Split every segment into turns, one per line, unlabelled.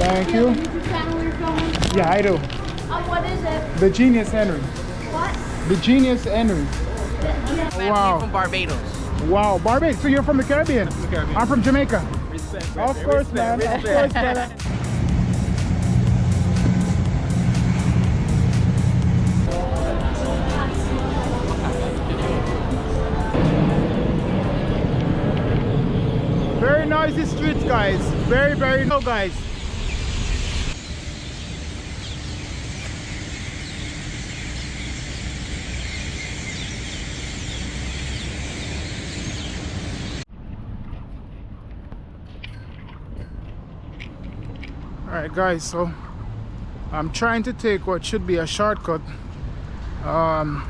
Thank
Do you
you.
have a YouTube channel you're filming?
Yeah, I do.
What is it?
The Genius Henry.
What?
The Genius Henry. Wow.
From Barbados.
Wow, Barbados. So you're from the Caribbean?
From the Caribbean.
I'm from Jamaica.
Respect,
Of course, man. Of course, brother. Very noisy streets, guys. Very, very no, guys. Alright guys, so I'm trying to take what should be a shortcut. I'm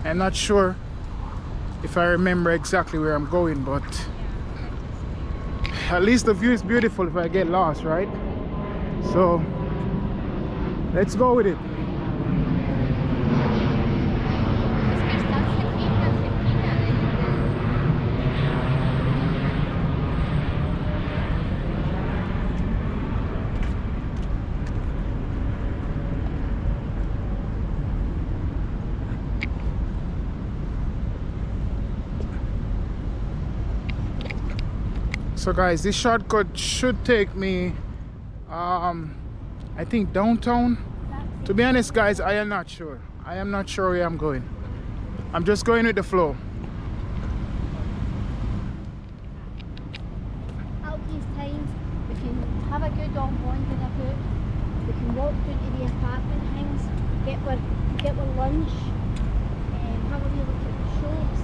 not sure if I remember exactly where I'm going, but at least the view is beautiful if I get lost, right? So let's go with it. So guys, this shortcut should take me I think downtown. To be honest guys, I am not sure. I am not sure where I'm going. I'm just going with the flow.
Out these times, we can have a good on wandering about. We can walk down to the apartment things, get our lunch, and have a wee look at the shops,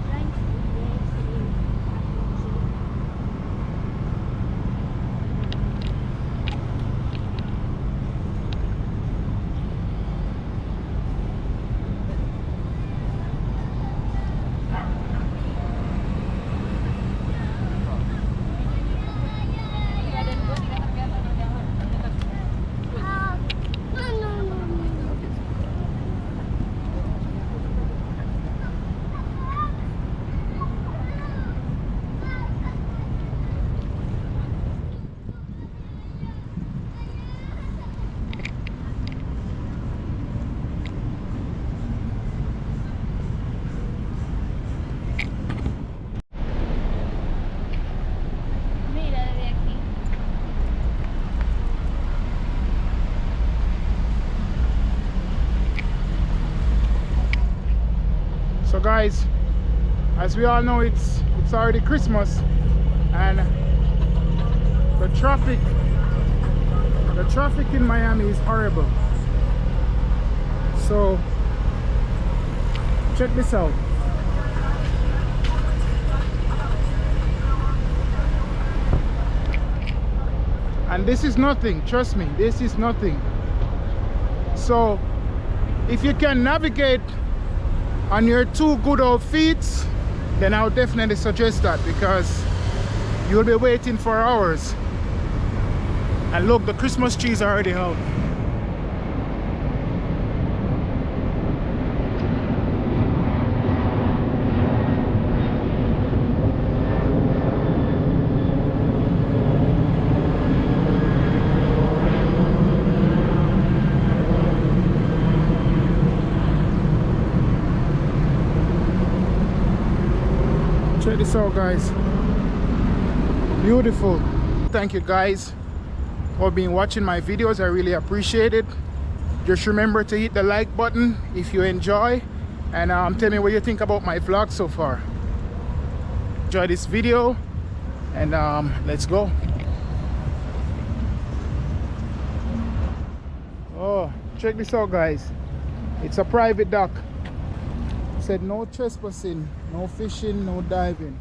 drink, yes, and
So guys, as we all know, it's already Christmas, and the traffic in Miami is horrible. So check this out. And this is nothing, trust me, this is nothing. So if you can navigate on your two good old feet, then I would definitely suggest that, because you'll be waiting for hours. And look, the Christmas trees are already out. Check this out guys, beautiful. Thank you guys for being watching my videos. I really appreciate it. Just remember to hit the like button if you enjoy, and tell me what you think about my vlog so far. Enjoy this video, and let's go. Oh, check this out guys, it's a private dock. Said no trespassing, no fishing, no diving.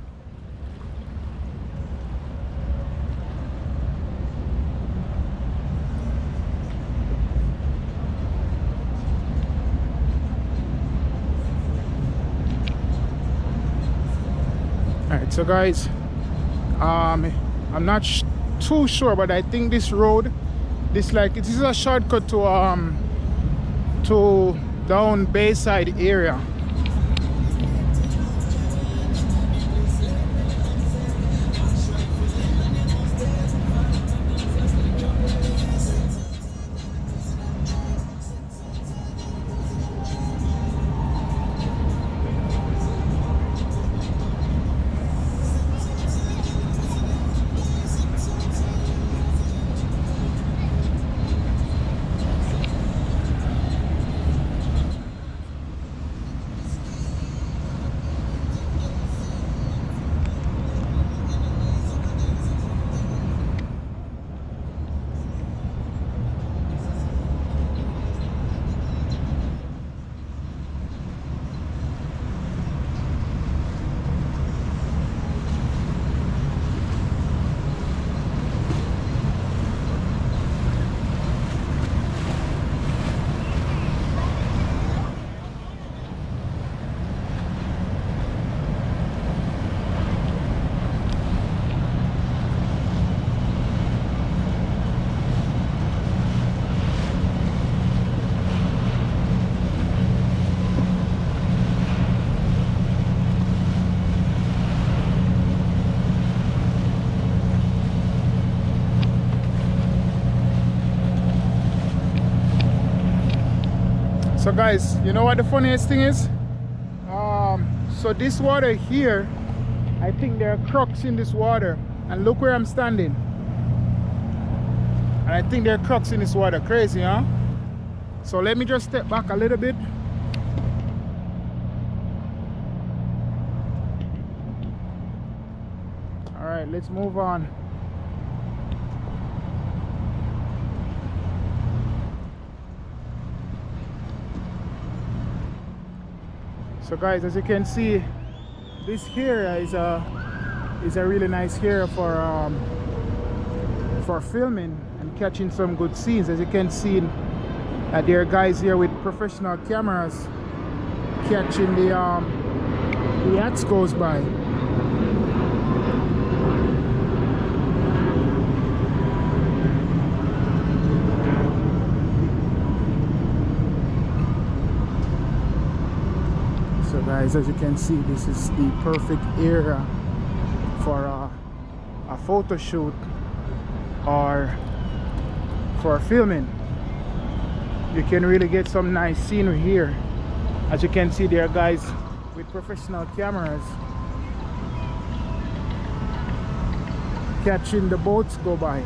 Alright, so guys, I'm not too sure, but I think this road, this is a shortcut to down Bayside area. So guys, you know what the funniest thing is? So this water here, I think there are crocs in this water, and look where I'm standing, and I think there are crocs in this water. Crazy, huh? So let me just step back a little bit. All right, let's move on. So guys, as you can see, this here is a really nice area for filming and catching some good scenes. As you can see, there are guys here with professional cameras catching the yachts goes by. So guys, as you can see, this is the perfect area for a photo shoot or for filming. You can really get some nice scenery here. As you can see, there are guys with professional cameras catching the boats go by.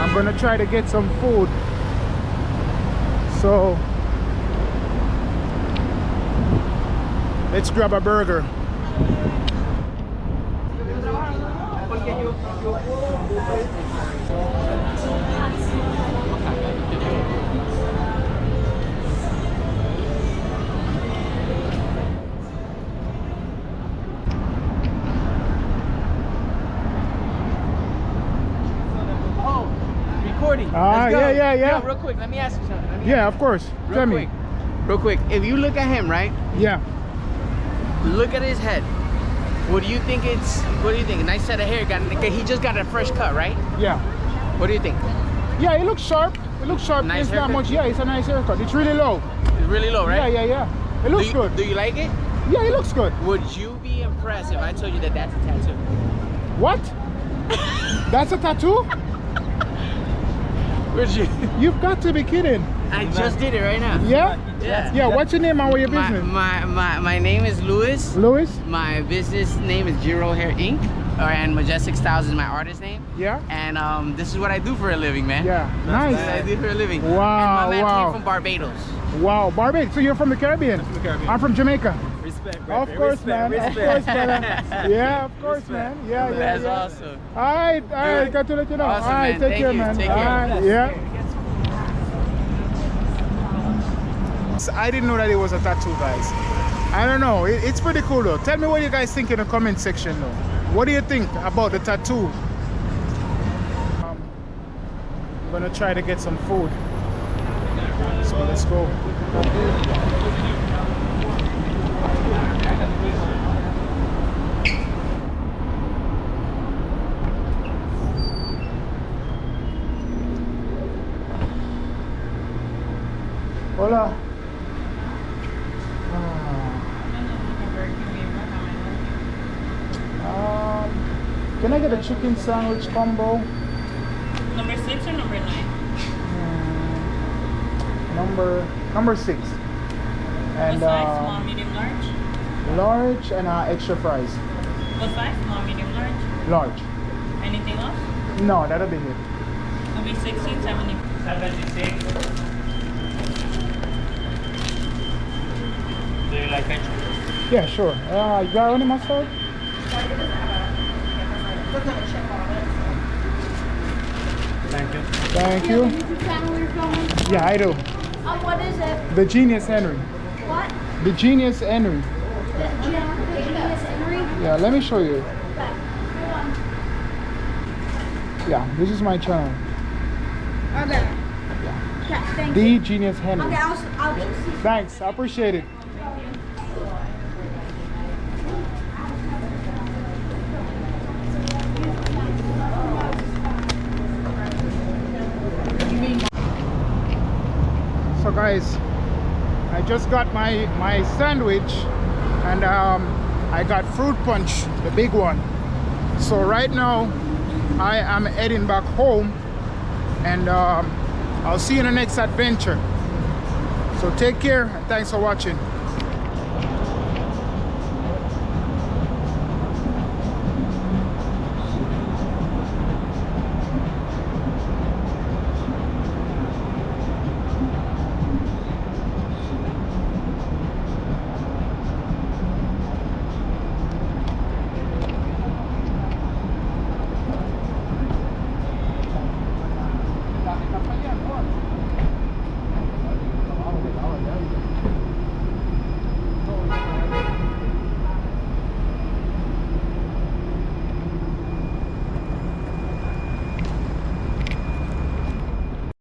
I'm gonna try to get some food. So let's grab a burger.
Let's go.
Yeah.
Yo, real quick, let me ask you something.
Yeah, of course. Tell me.
Real quick, if you look at him, right?
Yeah.
Look at his head. What do you think it's, what do you think? A nice set of hair. He just got a fresh cut, right?
Yeah.
What do you think?
Yeah, he looks sharp. It looks sharp.
Nice
It's not
haircut?
much. Yeah, it's a nice haircut. It's really low.
It's really low, right?
Yeah. It looks good.
Do you like it?
Yeah, it looks good.
Would you be impressed if I told you that that's a tattoo?
What? That's a tattoo?
Would you?
You've got to be kidding.
I just did it right now.
Yeah?
Yeah.
Yeah, what's your name and what your business?
My name is Louis.
Louis?
My business name is Giro Hair Inc. And Majestic Styles is my artist name.
Yeah?
And this is what I do for a living, man.
Yeah,
That's what I
nice.
do for a living.
Wow,
And my man
wow.
came from Barbados.
Wow, Barbados. So you're from the Caribbean?
From the Caribbean.
I'm from Jamaica.
Respect,
Of course, man. Of course, man. Yeah, of course, man. Yeah.
That's awesome.
All right, got to let you know.
Awesome,
all right,
man.
take
Thank
care,
you.
man.
Take care.
All right, yeah. I didn't know that it was a tattoo, guys. I don't know. It's pretty cool, though. Tell me what you guys think in the comment section, though. What do you think about the tattoo? I'm gonna try to get some food. So let's go. Hola. Can I get a chicken sandwich combo?
Number 6 or number 9?
Number 6. And
What size? Small, medium, large?
large and extra fries.
What size? Small, medium, large?
Large.
Anything else?
No, that'll be it.
It'll be 16, 70. 76. Do you like ketchup?
Yeah, sure. You got any mustard?
Thank you.
Thank you.
YouTube channel you're filming?
Yeah, I do.
What is it?
The Genius Henry.
What?
The Genius Henry.
The Genius Henry?
Yeah, let me show you.
Okay. Hold on.
Yeah, this is my channel.
Okay. Okay, thank
The
you.
Genius Henry.
Okay, I'll just see.
Thanks, I appreciate it. So guys, I just got my sandwich and I got fruit punch, the big one. So right now I am heading back home and I'll see you in the next adventure. So take care and thanks for watching.